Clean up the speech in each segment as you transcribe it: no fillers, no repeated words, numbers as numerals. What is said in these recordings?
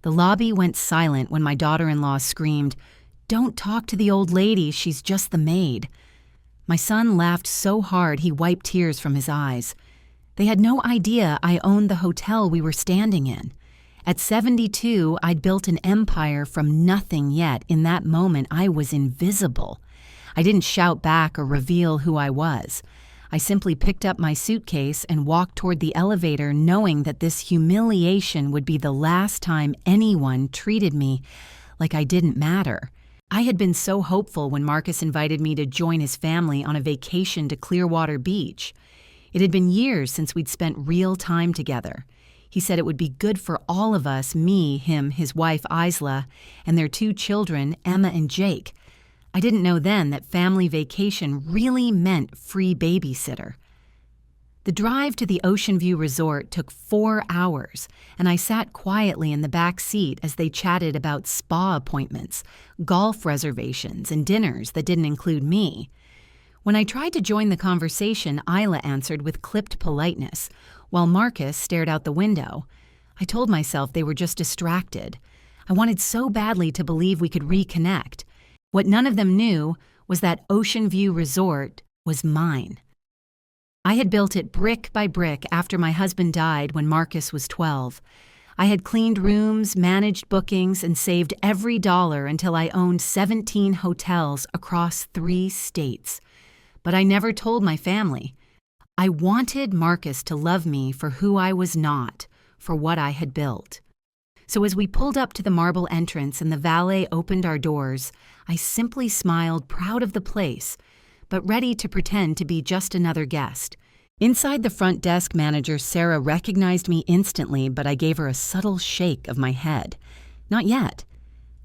The lobby went silent when my daughter-in-law screamed, "Don't talk to the old lady, she's just the maid." My son laughed so hard he wiped tears from his eyes. They had no idea I owned the hotel we were standing in. At 72, I'd built an empire from nothing, yet in that moment I was invisible. I didn't shout back or reveal who I was. I simply picked up my suitcase and walked toward the elevator, knowing that this humiliation would be the last time anyone treated me like I didn't matter. I had been so hopeful when Marcus invited me to join his family on a vacation to Clearwater Beach. It had been years since we'd spent real time together. He said it would be good for all of us, me, him, his wife Isla, and their 2 children, Emma and Jake. I didn't know then that family vacation really meant free babysitter. The drive to the Ocean View Resort took 4 hours, and I sat quietly in the back seat as they chatted about spa appointments, golf reservations, and dinners that didn't include me. When I tried to join the conversation, Isla answered with clipped politeness, while Marcus stared out the window. I told myself they were just distracted. I wanted so badly to believe we could reconnect. What none of them knew was that Ocean View Resort was mine. I had built it brick by brick after my husband died when Marcus was 12. I had cleaned rooms, managed bookings, and saved every dollar until I owned 17 hotels across 3 states. But I never told my family. I wanted Marcus to love me for who I was not, for what I had built. So as we pulled up to the marble entrance and the valet opened our doors, I simply smiled, proud of the place, but ready to pretend to be just another guest. Inside, the front desk manager, Sarah, recognized me instantly, but I gave her a subtle shake of my head. Not yet.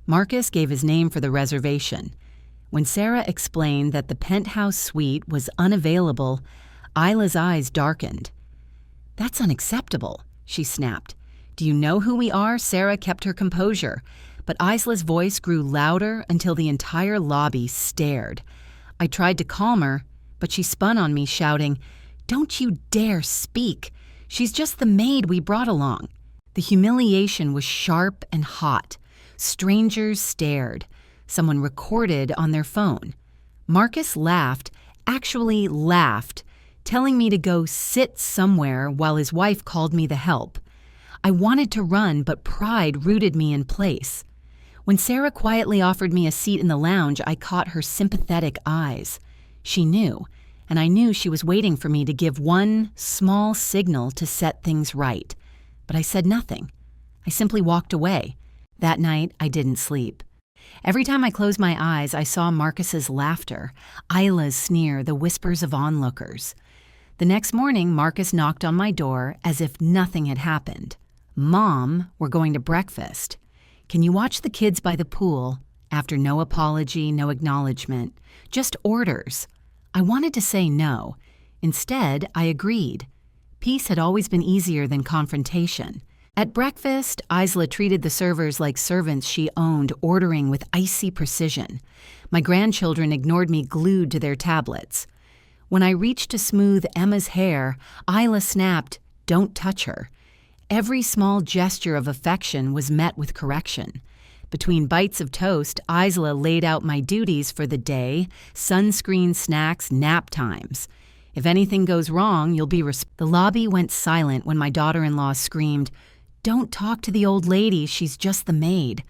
Marcus gave his name for the reservation. When Sarah explained that the penthouse suite was unavailable, Isla's eyes darkened. "That's unacceptable," she snapped. "Do you know who we are?" Sarah kept her composure, but Isla's voice grew louder until the entire lobby stared. I tried to calm her, but she spun on me, shouting, "Don't you dare speak! She's just the maid we brought along." The humiliation was sharp and hot. Strangers stared. Someone recorded on their phone. Marcus laughed, actually laughed, telling me to go sit somewhere while his wife called me the help. I wanted to run, but pride rooted me in place. When Sarah quietly offered me a seat in the lounge, I caught her sympathetic eyes. She knew, and I knew she was waiting for me to give one small signal to set things right. But I said nothing. I simply walked away. That night, I didn't sleep. Every time I closed my eyes, I saw Marcus's laughter, Isla's sneer, the whispers of onlookers. The next morning, Marcus knocked on my door as if nothing had happened. "Mom, we're going to breakfast. Can you watch the kids by the pool?" After no apology, no acknowledgement, just orders. I wanted to say no. Instead, I agreed. Peace had always been easier than confrontation. At breakfast, Isla treated the servers like servants she owned, ordering with icy precision. My grandchildren ignored me, glued to their tablets. When I reached to smooth Emma's hair, Isla snapped, "Don't touch her." Every small gesture of affection was met with correction. Between bites of toast, Isla laid out my duties for the day: sunscreen, snacks, nap times. "If anything goes wrong, you'll be The lobby went silent when my daughter-in-law screamed, "Don't talk to the old lady, she's just the maid."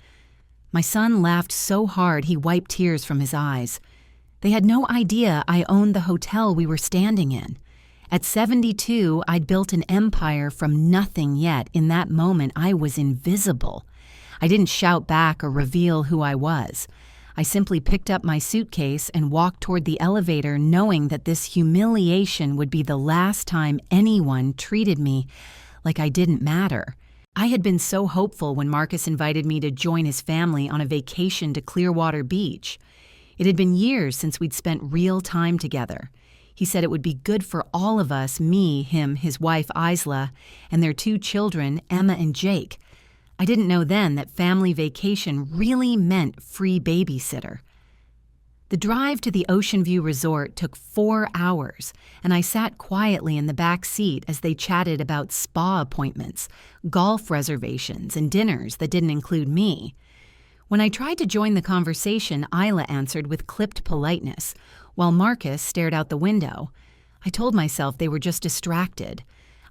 My son laughed so hard he wiped tears from his eyes. They had no idea I owned the hotel we were standing in. At 72, I'd built an empire from nothing, yet in that moment I was invisible. I didn't shout back or reveal who I was. I simply picked up my suitcase and walked toward the elevator, knowing that this humiliation would be the last time anyone treated me like I didn't matter. I had been so hopeful when Marcus invited me to join his family on a vacation to Clearwater Beach. It had been years since we'd spent real time together. He said it would be good for all of us, me, him, his wife Isla, and their 2 children, Emma and Jake. I didn't know then that family vacation really meant free babysitter. The drive to the Ocean View Resort took 4 hours, and I sat quietly in the back seat as they chatted about spa appointments, golf reservations, and dinners that didn't include me. When I tried to join the conversation, Isla answered with clipped politeness, while Marcus stared out the window. I told myself they were just distracted.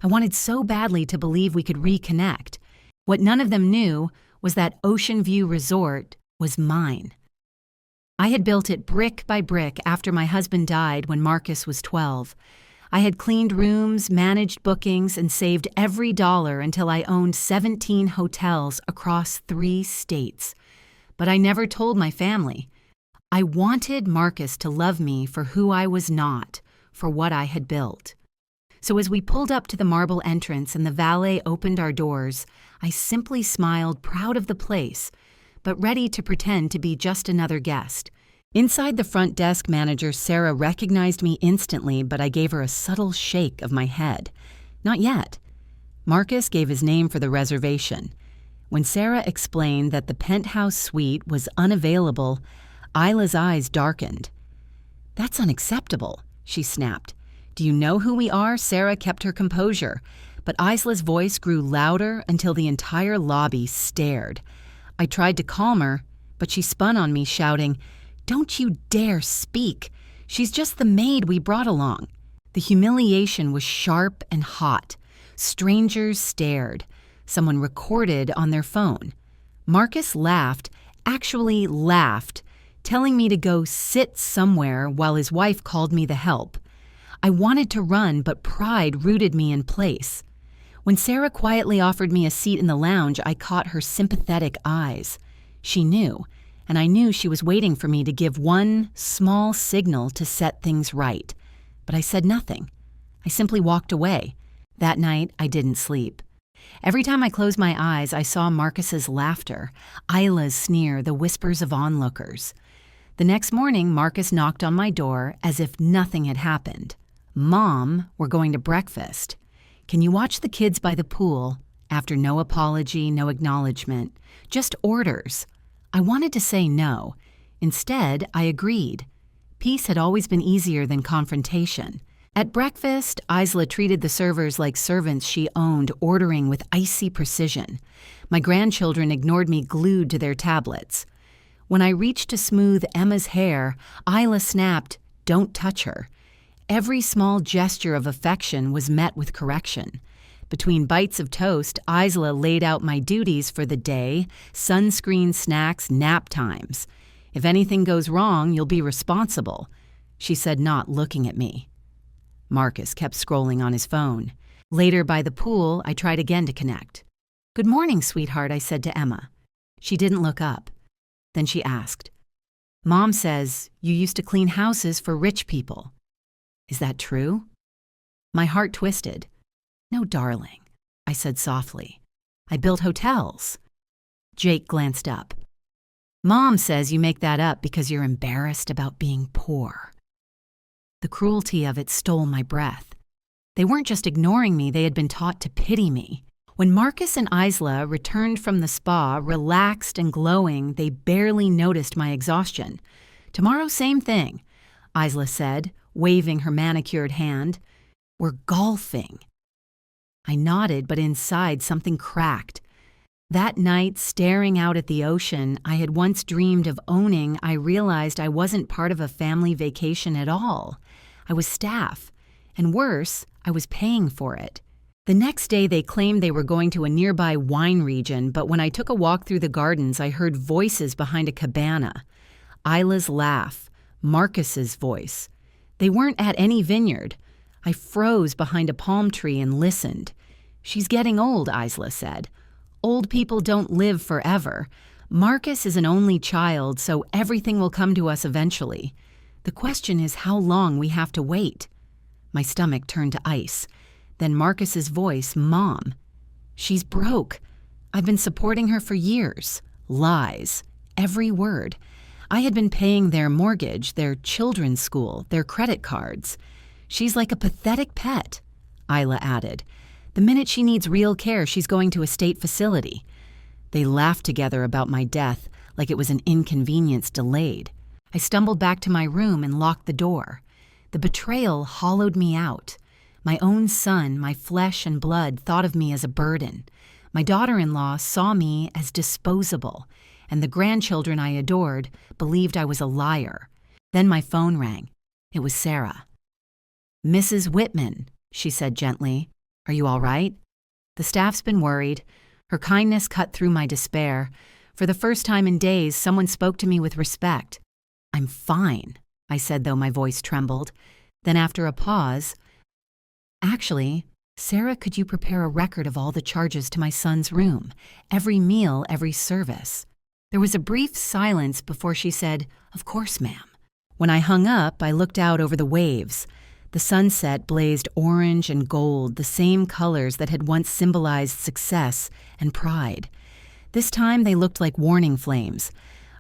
I wanted so badly to believe we could reconnect. What none of them knew was that Ocean View Resort was mine. I had built it brick by brick after my husband died when Marcus was 12. I had cleaned rooms, managed bookings, and saved every dollar until I owned 17 hotels across 3 states. But I never told my family. I wanted Marcus to love me for who I was not, for what I had built. So as we pulled up to the marble entrance and the valet opened our doors, I simply smiled, proud of the place, but ready to pretend to be just another guest. Inside, the front desk manager, Sarah, recognized me instantly, but I gave her a subtle shake of my head. Not yet. Marcus gave his name for the reservation. When Sarah explained that the penthouse suite was unavailable, Isla's eyes darkened. "That's unacceptable," she snapped. "Do you know who we are?" Sarah kept her composure, but Isla's voice grew louder until the entire lobby stared. I tried to calm her, but she spun on me, shouting, "Don't you dare speak! She's just the maid we brought along." The humiliation was sharp and hot. Strangers stared. Someone recorded on their phone. Marcus laughed, actually laughed, telling me to go sit somewhere while his wife called me the help. I wanted to run, but pride rooted me in place. When Sarah quietly offered me a seat in the lounge, I caught her sympathetic eyes. She knew, and I knew she was waiting for me to give one small signal to set things right. But I said nothing. I simply walked away. That night, I didn't sleep. Every time I closed my eyes, I saw Marcus's laughter, Isla's sneer, the whispers of onlookers. The next morning, Marcus knocked on my door as if nothing had happened. "Mom, we're going to breakfast. Can you watch the kids by the pool?" After no apology, no acknowledgement, just orders. I wanted to say no. Instead, I agreed. Peace had always been easier than confrontation. At breakfast, Isla treated the servers like servants she owned, ordering with icy precision. My grandchildren ignored me, glued to their tablets. When I reached to smooth Emma's hair, Isla snapped, "Don't touch her." Every small gesture of affection was met with correction. Between bites of toast, Isla laid out my duties for the day: sunscreen, snacks, nap times. "If anything goes wrong, you'll be responsible," she said, not looking at me. Marcus kept scrolling on his phone. Later, by the pool, I tried again to connect. "Good morning, sweetheart," I said to Emma. She didn't look up. Then she asked, "Mom says you used to clean houses for rich people. Is that true?" My heart twisted. "No, darling," I said softly. "I built hotels." Jake glanced up. "Mom says you make that up because you're embarrassed about being poor." The cruelty of it stole my breath. They weren't just ignoring me, they had been taught to pity me. When Marcus and Isla returned from the spa, relaxed and glowing, they barely noticed my exhaustion. "Tomorrow, same thing," Isla said, waving her manicured hand. "We're golfing." I nodded, but inside something cracked. That night, staring out at the ocean I had once dreamed of owning, I realized I wasn't part of a family vacation at all. I was staff, and worse, I was paying for it. The next day, they claimed they were going to a nearby wine region, but when I took a walk through the gardens, I heard voices behind a cabana. Isla's laugh, Marcus's voice. They weren't at any vineyard. I froze behind a palm tree and listened. "She's getting old," Isla said. "Old people don't live forever. Marcus is an only child, so everything will come to us eventually. The question is how long we have to wait." My stomach turned to ice. Then Marcus's voice, "Mom. She's broke. I've been supporting her for years." Lies. Every word. I had been paying their mortgage, their children's school, their credit cards. "She's like a pathetic pet," Isla added. "The minute she needs real care, she's going to a state facility." They laughed together about my death, like it was an inconvenience delayed. I stumbled back to my room and locked the door. The betrayal hollowed me out. My own son, my flesh and blood, thought of me as a burden. My daughter-in-law saw me as disposable, and the grandchildren I adored believed I was a liar. Then my phone rang. It was Sarah. "Mrs. Whitman," she said gently. "Are you all right?" The staff's been worried. Her kindness cut through my despair. For the first time in days, someone spoke to me with respect. "I'm fine," I said, though my voice trembled. Then after a pause, "Actually, Sarah, could you prepare a record of all the charges to my son's room? Every meal, every service." There was a brief silence before she said, "Of course, ma'am." When I hung up, I looked out over the waves. The sunset blazed orange and gold, the same colors that had once symbolized success and pride. This time they looked like warning flames.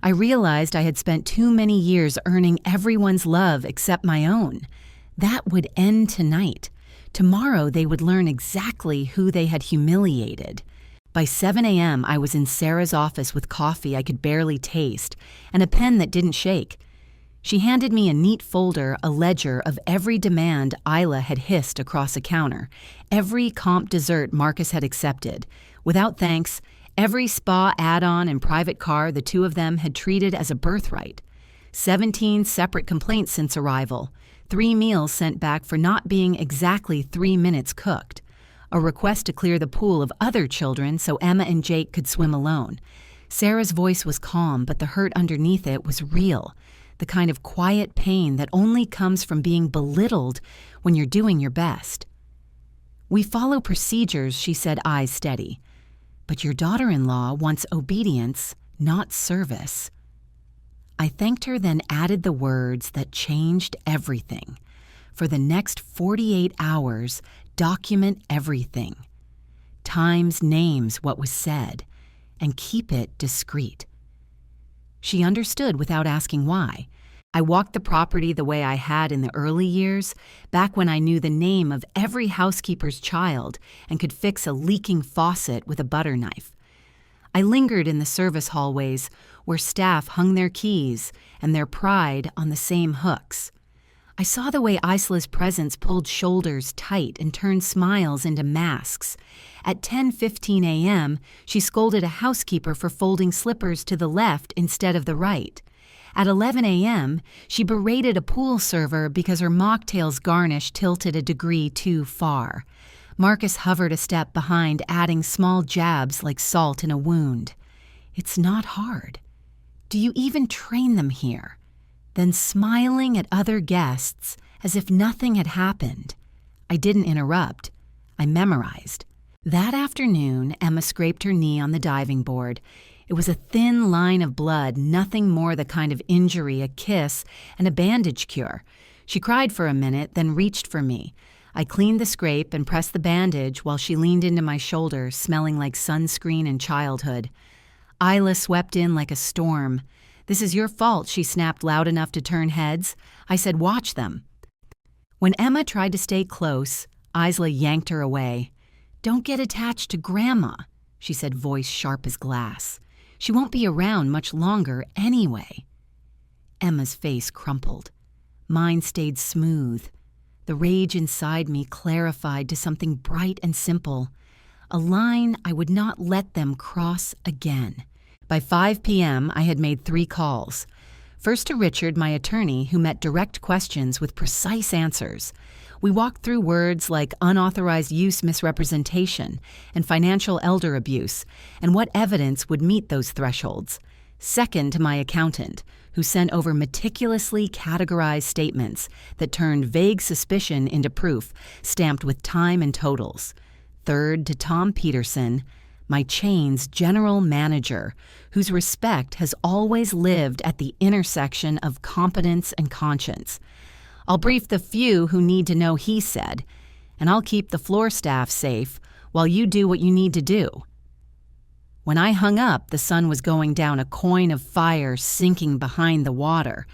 I realized I had spent too many years earning everyone's love except my own. That would end tonight. Tomorrow they would learn exactly who they had humiliated. By 7 a.m., I was in Sarah's office with coffee I could barely taste and a pen that didn't shake. She handed me a neat folder, a ledger of every demand Isla had hissed across a counter, every comp dessert Marcus had accepted. Without thanks, every spa add-on and private car the two of them had treated as a birthright. 17 separate complaints since arrival. 3 meals sent back for not being exactly 3 minutes cooked. A request to clear the pool of other children so Emma and Jake could swim alone. Sarah's voice was calm, but the hurt underneath it was real. The kind of quiet pain that only comes from being belittled when you're doing your best. "We follow procedures," she said, eyes steady. "But your daughter-in-law wants obedience, not service." I thanked her, then added the words that changed everything. For the next 48 hours, document everything. Times, names, what was said, and keep it discreet. She understood without asking why. I walked the property the way I had in the early years, back when I knew the name of every housekeeper's child and could fix a leaking faucet with a butter knife. I lingered in the service hallways where staff hung their keys and their pride on the same hooks. I saw the way Isla's presence pulled shoulders tight and turned smiles into masks. At 10:15 a.m., she scolded a housekeeper for folding slippers to the left instead of the right. At 11 a.m., she berated a pool server because her mocktail's garnish tilted a degree too far. Marcus hovered a step behind, adding small jabs like salt in a wound. "It's not hard. Do you even train them here?" Then smiling at other guests as if nothing had happened. I didn't interrupt. I memorized. That afternoon, Emma scraped her knee on the diving board. It was a thin line of blood, nothing more the kind of injury a kiss and a bandage cure. She cried for a minute, then reached for me. I cleaned the scrape and pressed the bandage while she leaned into my shoulder, smelling like sunscreen and childhood. Isla swept in like a storm. "This is your fault," she snapped loud enough to turn heads. I said, "Watch them." When Emma tried to stay close, Isla yanked her away. "Don't get attached to Grandma," she said, voice sharp as glass. "She won't be around much longer anyway." Emma's face crumpled. Mine stayed smooth. The rage inside me clarified to something bright and simple. A line I would not let them cross again. By 5 p.m., I had made 3 calls. First to Richard, my attorney, who met direct questions with precise answers. We walked through words like unauthorized use misrepresentation and financial elder abuse, and what evidence would meet those thresholds. Second to my accountant, who sent over meticulously categorized statements that turned vague suspicion into proof, stamped with time and totals. Third to Tom Peterson, my chain's general manager, whose respect has always lived at the intersection of competence and conscience. "I'll brief the few who need to know," he said, "and I'll keep the floor staff safe while you do what you need to do." When I hung up, the sun was going down, a coin of fire sinking behind the water,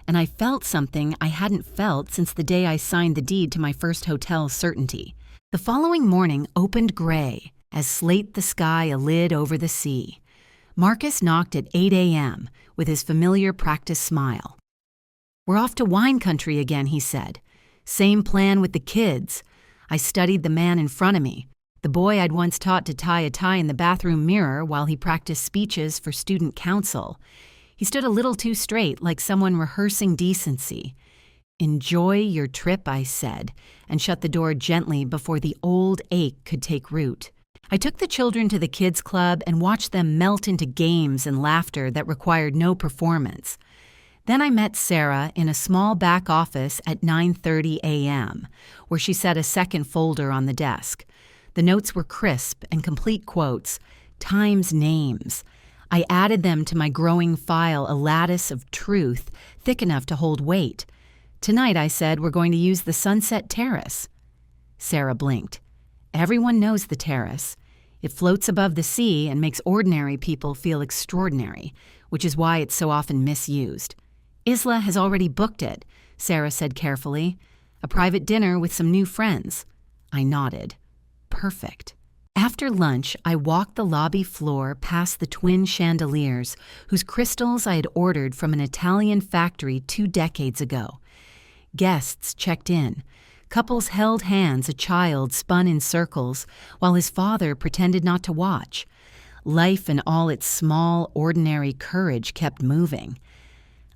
and I felt something I hadn't felt since the day I signed the deed to my first hotel, Certainty. The following morning opened gray, as slate the sky a lid over the sea. Marcus knocked at 8 a.m. with his familiar practice smile. "We're off to wine country again," he said. "Same plan with the kids." I studied the man in front of me, the boy I'd once taught to tie a tie in the bathroom mirror while he practiced speeches for student council. He stood a little too straight, like someone rehearsing decency. "Enjoy your trip," I said, and shut the door gently before the old ache could take root. I took the children to the kids' club and watched them melt into games and laughter that required no performance. Then I met Sarah in a small back office at 9:30 a.m., where she set a second folder on the desk. The notes were crisp and complete quotes, times names. I added them to my growing file, a lattice of truth thick enough to hold weight. "Tonight," I said, "we're going to use the Sunset Terrace." Sarah blinked. "Everyone knows the terrace. It floats above the sea and makes ordinary people feel extraordinary, which is why it's so often misused." "Isla has already booked it," Sarah said carefully. "A private dinner with some new friends." I nodded. Perfect. After lunch, I walked the lobby floor past the twin chandeliers, whose crystals I had ordered from an Italian factory 2 decades ago. Guests checked in. Couples held hands, a child spun in circles, while his father pretended not to watch. Life in all its small, ordinary courage kept moving.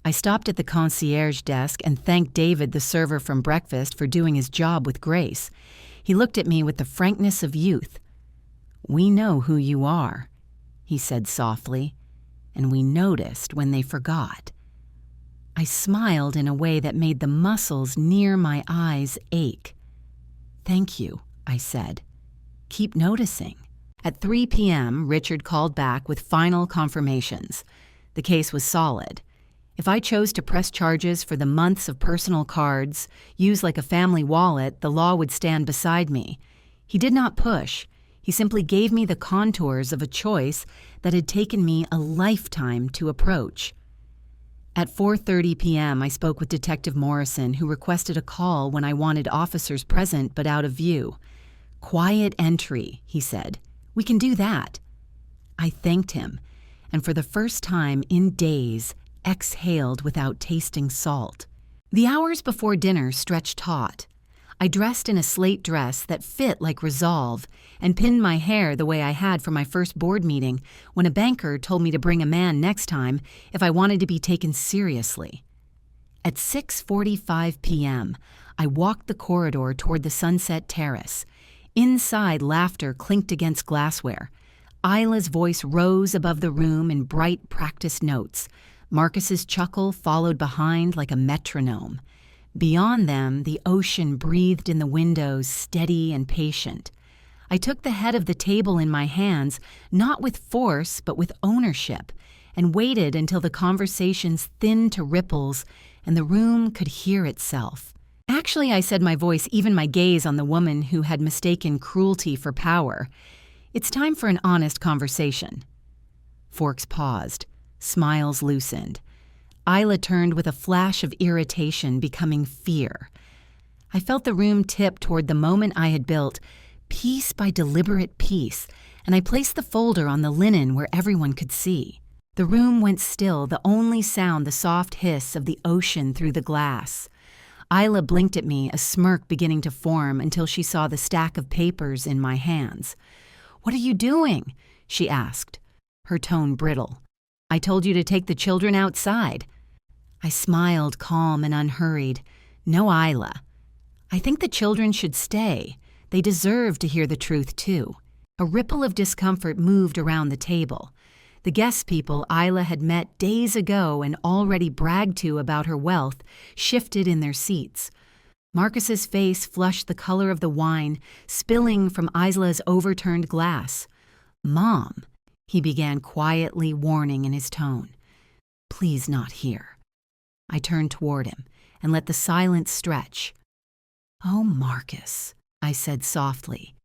I stopped at the concierge desk and thanked David, the server from breakfast, for doing his job with grace. He looked at me with the frankness of youth. "We know who you are," he said softly, "and we noticed when they forgot." I smiled in a way that made the muscles near my eyes ache. "Thank you," I said. "Keep noticing." At 3 p.m., Richard called back with final confirmations. The case was solid. If I chose to press charges for the months of personal cards, used like a family wallet, the law would stand beside me. He did not push. He simply gave me the contours of a choice that had taken me a lifetime to approach. At 4:30 p.m., I spoke with Detective Morrison, who requested a call when I wanted officers present but out of view. "Quiet entry," he said. "We can do that." I thanked him, and for the first time in days, exhaled without tasting salt. The hours before dinner stretched taut. I dressed in a slate dress that fit like resolve and pinned my hair the way I had for my first board meeting when a banker told me to bring a man next time if I wanted to be taken seriously. At 6:45 p.m., I walked the corridor toward the Sunset Terrace. Inside, laughter clinked against glassware. Isla's voice rose above the room in bright practice notes. Marcus's chuckle followed behind like a metronome. Beyond them, the ocean breathed in the windows, steady and patient. I took the head of the table in my hands, not with force, but with ownership, and waited until the conversations thinned to ripples and the room could hear itself. Actually, I said, my voice, even my gaze on the woman who had mistaken cruelty for power. "It's time for an honest conversation." Forks paused. Smiles loosened. Isla turned with a flash of irritation, becoming fear. I felt the room tip toward the moment I had built, piece by deliberate piece, and I placed the folder on the linen where everyone could see. The room went still, the only sound the soft hiss of the ocean through the glass. Isla blinked at me, a smirk beginning to form until she saw the stack of papers in my hands. "What are you doing?" she asked, her tone brittle. "I told you to take the children outside." I smiled, calm and unhurried. No Isla. "I think the children should stay. They deserve to hear the truth, too." A ripple of discomfort moved around the table. The guest people Isla had met days ago and already bragged to about her wealth shifted in their seats. Marcus's face flushed the color of the wine, spilling from Isla's overturned glass. "Mom," he began quietly, warning in his tone. "Please not here." I turned toward him and let the silence stretch. "Oh, Marcus," I said softly.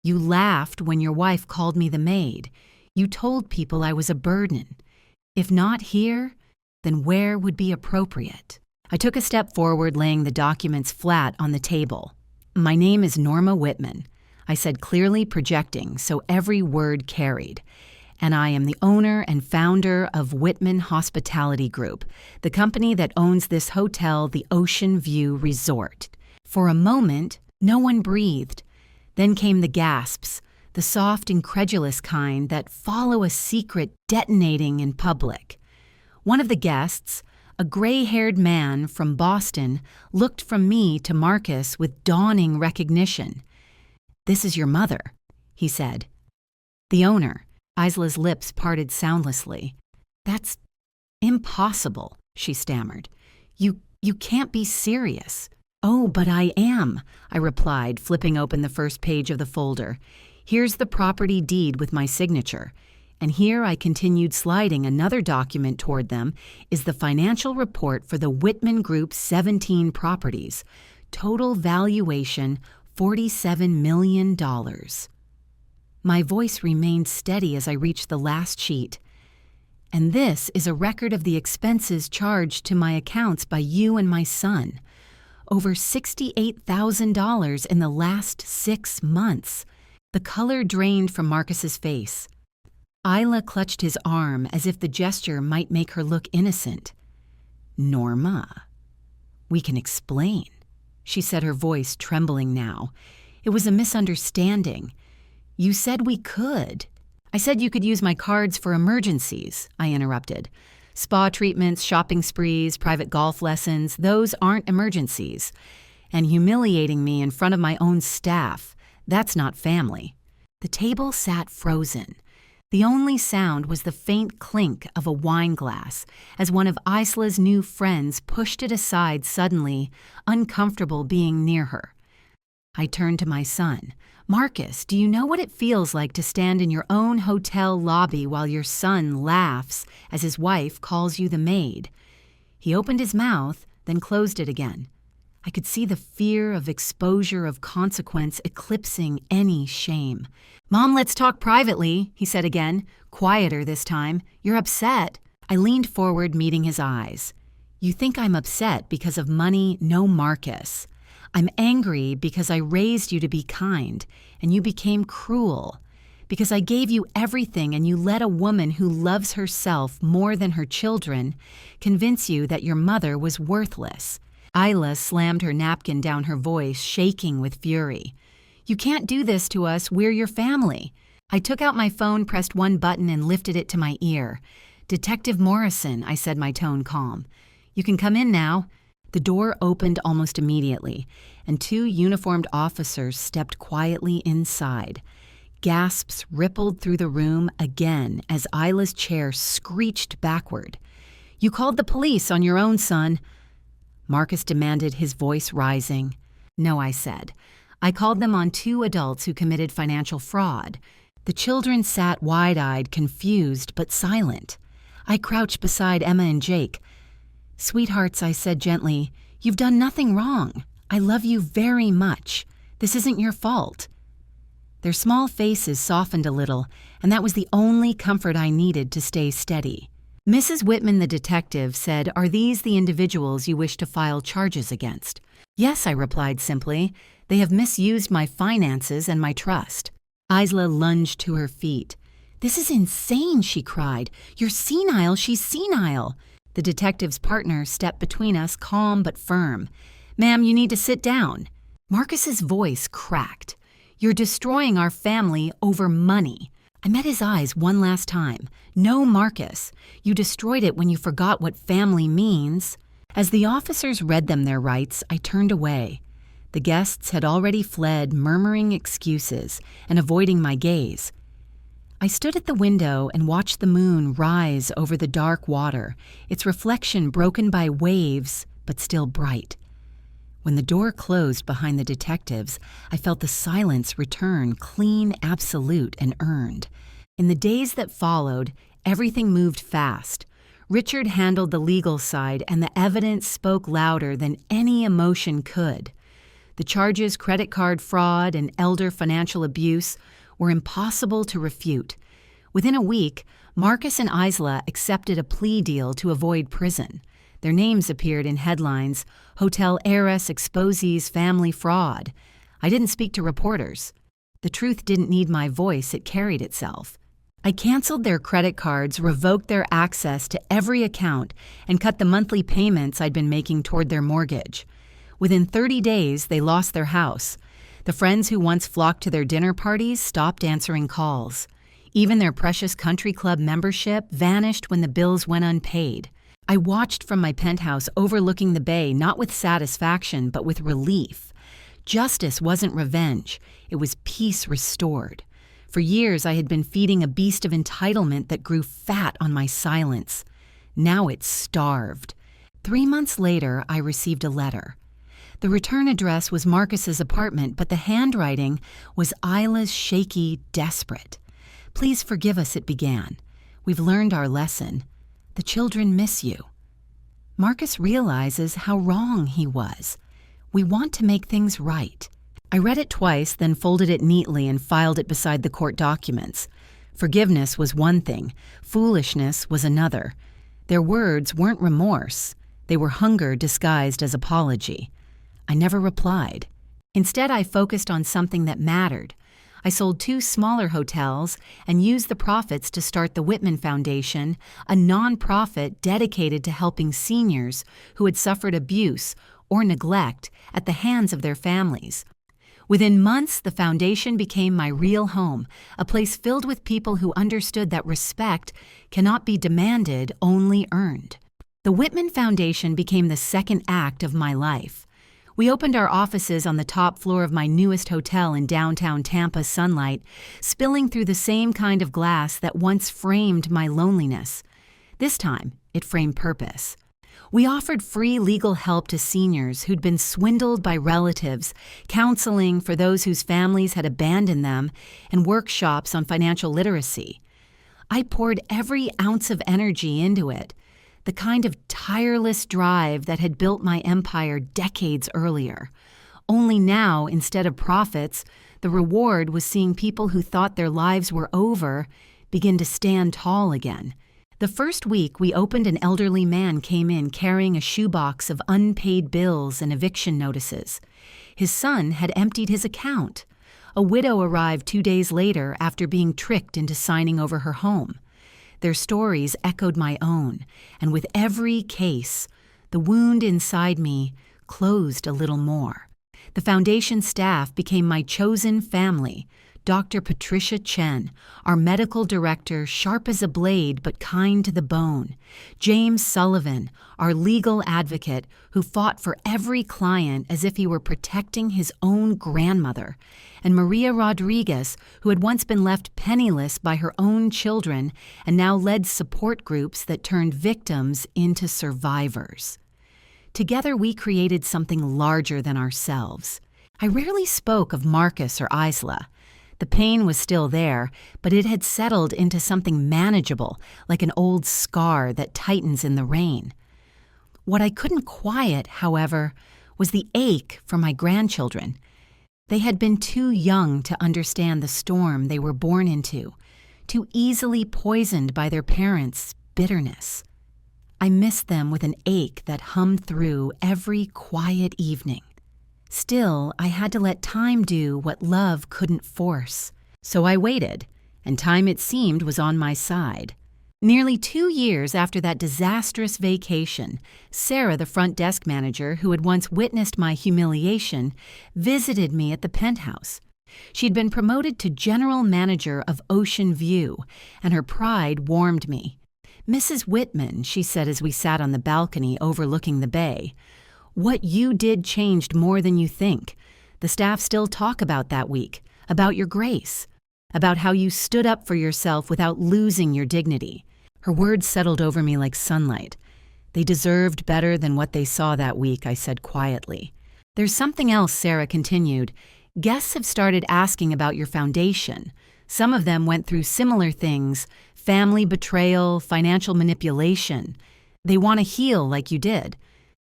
"You laughed when your wife called me the maid. You told people I was a burden. If not here, then where would be appropriate?" I took a step forward, laying the documents flat on the table. "My name is Norma Whitman," I said, clearly projecting so every word carried. and I am the owner and founder of Whitman Hospitality Group, the company that owns this hotel, the Ocean View Resort." For a moment, no one breathed. Then came the gasps, the soft, incredulous kind that follow a secret detonating in public. One of the guests, a gray-haired man from Boston, looked from me to Marcus with dawning recognition. "This is your mother," he said. "The owner." Isla's lips parted soundlessly. "That's impossible," she stammered. You can't be serious." "Oh, but I am," I replied, flipping open the first page of the folder. "Here's the property deed with my signature." And here I continued sliding another document toward them is the financial report for the Whitman Group's 17 properties. Total valuation, $47 million. My voice remained steady as I reached the last sheet. "And this is a record of the expenses charged to my accounts by you and my son. Over $68,000 in the last 6 months." The color drained from Marcus's face. Isla clutched his arm as if the gesture might make her look innocent. "Norma, we can explain," she said, her voice trembling now. "It was a misunderstanding. You said we could." "I said you could use my cards for emergencies," I interrupted. "Spa treatments, shopping sprees, private golf lessons, those aren't emergencies. And humiliating me in front of my own staff, that's not family." The table sat frozen. The only sound was the faint clink of a wine glass as one of Isla's new friends pushed it aside suddenly, uncomfortable being near her. I turned to my son. "Marcus, do you know what it feels like to stand in your own hotel lobby while your son laughs as his wife calls you the maid?" He opened his mouth, then closed it again. I could see the fear of exposure of consequence eclipsing any shame. "Mom, let's talk privately," he said again, quieter this time. "You're upset." I leaned forward, meeting his eyes. "You think I'm upset because of money? No, Marcus. I'm angry because I raised you to be kind, and you became cruel. Because I gave you everything and you let a woman who loves herself more than her children convince you that your mother was worthless." Isla slammed her napkin down, her voice shaking with fury. "You can't do this to us, we're your family." I took out my phone, pressed one button, and lifted it to my ear. "Detective Morrison," I said, my tone calm. "You can come in now." The door opened almost immediately, and 2 uniformed officers stepped quietly inside. Gasps rippled through the room again as Isla's chair screeched backward. "You called the police on your own son." Marcus demanded, his voice rising. "No," I said. "I called them on 2 adults who committed financial fraud." The children sat wide-eyed, confused, but silent. I crouched beside Emma and Jake. "Sweethearts," I said gently, "you've done nothing wrong. I love you very much. This isn't your fault." Their small faces softened a little, and that was the only comfort I needed to stay steady. Mrs. Whitman, the detective, said, "Are these the individuals you wish to file charges against?" "Yes," I replied simply. "They have misused my finances and my trust." Isla lunged to her feet. "This is insane," she cried. "You're senile. She's senile." The detective's partner stepped between us, calm but firm. "Ma'am, you need to sit down." Marcus's voice cracked. "You're destroying our family over money." I met his eyes one last time. "No, Marcus, you destroyed it when you forgot what family means." As the officers read them their rights, I turned away. The guests had already fled, murmuring excuses and avoiding my gaze. I stood at the window and watched the moon rise over the dark water, its reflection broken by waves, but still bright. When the door closed behind the detectives, I felt the silence return, clean, absolute, and earned. In the days that followed, everything moved fast. Richard handled the legal side, and the evidence spoke louder than any emotion could. The charges, credit card fraud and elder financial abuse, were impossible to refute. Within a week, Marcus and Isla accepted a plea deal to avoid prison. Their names appeared in headlines, "Hotel Heiress Exposes Family Fraud." I didn't speak to reporters. The truth didn't need my voice, it carried itself. I canceled their credit cards, revoked their access to every account, and cut the monthly payments I'd been making toward their mortgage. Within 30 days, they lost their house. The friends who once flocked to their dinner parties stopped answering calls. Even their precious country club membership vanished when the bills went unpaid. I watched from my penthouse overlooking the bay, not with satisfaction, but with relief. Justice wasn't revenge. It was peace restored. For years, I had been feeding a beast of entitlement that grew fat on my silence. Now it starved. 3 months later, I received a letter. The return address was Marcus's apartment, but the handwriting was Isla's shaky, desperate. "Please forgive us," it began. "We've learned our lesson. The children miss you." Marcus realizes how wrong he was. We want to make things right. I read it twice, then folded it neatly and filed it beside the court documents. Forgiveness was one thing, foolishness was another. Their words weren't remorse. They were hunger disguised as apology. I never replied. Instead, I focused on something that mattered. I sold 2 smaller hotels and used the profits to start the Whitman Foundation, a nonprofit dedicated to helping seniors who had suffered abuse or neglect at the hands of their families. Within months, the foundation became my real home, a place filled with people who understood that respect cannot be demanded, only earned. The Whitman Foundation became the second act of my life. We opened our offices on the top floor of my newest hotel in downtown Tampa, sunlight spilling through the same kind of glass that once framed my loneliness. This time, it framed purpose. We offered free legal help to seniors who'd been swindled by relatives, counseling for those whose families had abandoned them, and workshops on financial literacy. I poured every ounce of energy into it, the kind of tireless drive that had built my empire decades earlier. Only now, instead of profits, the reward was seeing people who thought their lives were over begin to stand tall again. The first week we opened, an elderly man came in carrying a shoebox of unpaid bills and eviction notices. His son had emptied his account. A widow arrived 2 days later after being tricked into signing over her home. Their stories echoed my own, and with every case, the wound inside me closed a little more. The foundation staff became my chosen family. Dr. Patricia Chen, our medical director, sharp as a blade but kind to the bone. James Sullivan, our legal advocate, who fought for every client as if he were protecting his own grandmother. And Maria Rodriguez, who had once been left penniless by her own children and now led support groups that turned victims into survivors. Together we created something larger than ourselves. I rarely spoke of Marcus or Isla. The pain was still there, but it had settled into something manageable, like an old scar that tightens in the rain. What I couldn't quiet, however, was the ache for my grandchildren. They had been too young to understand the storm they were born into, too easily poisoned by their parents' bitterness. I missed them with an ache that hummed through every quiet evening. Still, I had to let time do what love couldn't force. So I waited, and time, it seemed, was on my side. Nearly 2 years after that disastrous vacation, Sarah, the front desk manager who had once witnessed my humiliation, visited me at the penthouse. She'd been promoted to general manager of Ocean View, and her pride warmed me. "Mrs. Whitman," she said as we sat on the balcony overlooking the bay, "what you did changed more than you think. The staff still talk about that week, about your grace, about how you stood up for yourself without losing your dignity." Her words settled over me like sunlight. "They deserved better than what they saw that week," I said quietly. "There's something else," Sarah continued. "Guests have started asking about your foundation. Some of them went through similar things, family betrayal, financial manipulation. They want to heal like you did.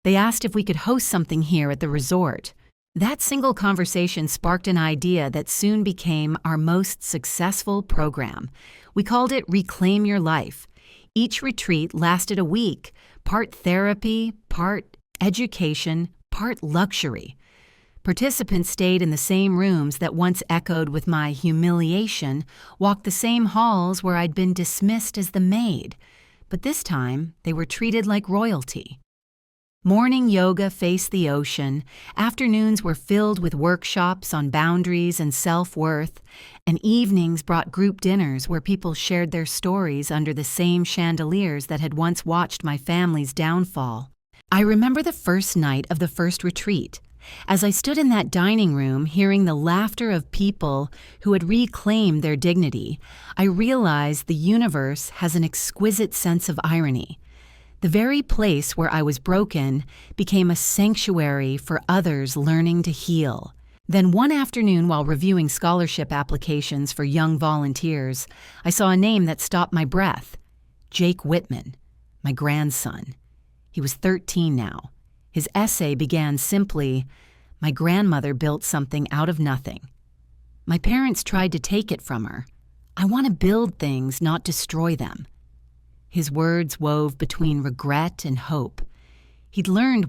They asked if we could host something here at the resort." That single conversation sparked an idea that soon became our most successful program. We called it Reclaim Your Life. Each retreat lasted a week, part therapy, part education, part luxury. Participants stayed in the same rooms that once echoed with my humiliation, walked the same halls where I'd been dismissed as the maid, but this time they were treated like royalty. Morning yoga faced the ocean, afternoons were filled with workshops on boundaries and self-worth, and evenings brought group dinners where people shared their stories under the same chandeliers that had once watched my family's downfall. I remember the first night of the first retreat. As I stood in that dining room hearing the laughter of people who had reclaimed their dignity, I realized the universe has an exquisite sense of irony. The very place where I was broken became a sanctuary for others learning to heal. Then one afternoon, while reviewing scholarship applications for young volunteers, I saw a name that stopped my breath. Jake Whitman, my grandson. He was 13 now. His essay began simply, "My grandmother built something out of nothing. My parents tried to take it from her. I want to build things, not destroy them." His words wove between regret and hope. He'd learned